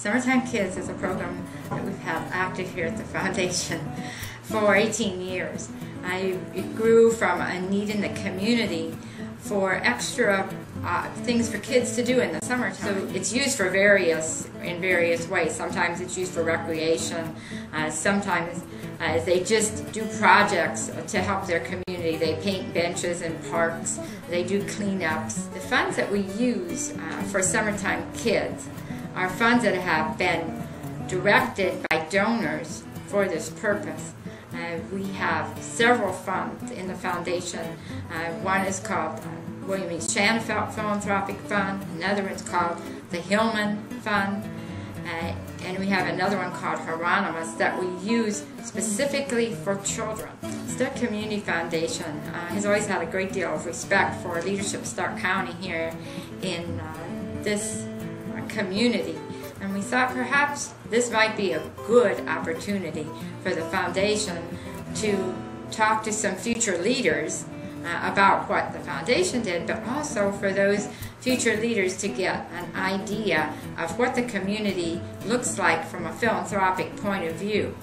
Summertime Kids is a program that we've had active here at the Foundation for 18 years. It grew from a need in the community for extra things for kids to do in the summertime. So it's used for in various ways. Sometimes it's used for recreation. Sometimes they just do projects to help their community. They paint benches in parks. They do cleanups. The funds that we use for Summertime Kids are funds that have been directed by donors for this purpose. We have several funds in the foundation. One is called William E. Shanafelt Philanthropic Fund. Another is called the Hillman Fund. And we have another one called Hieronymus that we use specifically for children. Stark Community Foundation has always had a great deal of respect for leadership of Stark County here in this community, and we thought perhaps this might be a good opportunity for the foundation to talk to some future leaders about what the foundation did, but also for those future leaders to get an idea of what the community looks like from a philanthropic point of view.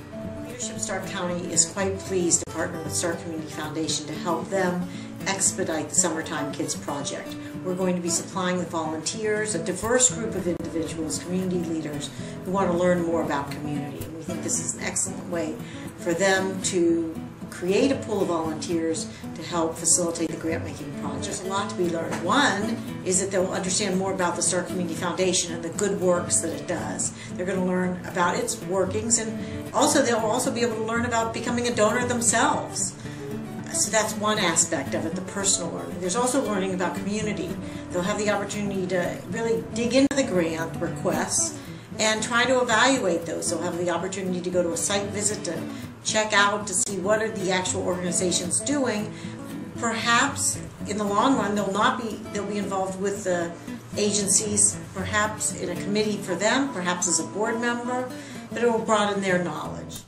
Leadership of Stark County is quite pleased to partner with Stark Community Foundation to help them expedite the Summertime Kids project. We're going to be supplying with volunteers, a diverse group of individuals, community leaders who want to learn more about community. And we think this is an excellent way for them to create a pool of volunteers to help facilitate the grant-making project. There's a lot to be learned. One is that they'll understand more about the Stark Community Foundation and the good works that it does. They're going to learn about its workings, and also they'll also be able to learn about becoming a donor themselves. So that's one aspect of it, the personal learning. There's also learning about community. They'll have the opportunity to really dig into the grant requests and try to evaluate those. They'll have the opportunity to go to a site visit to check out to see what are the actual organizations doing. Perhaps in the long run they'll be involved with the agencies, perhaps in a committee for them, perhaps as a board member, but it will broaden their knowledge.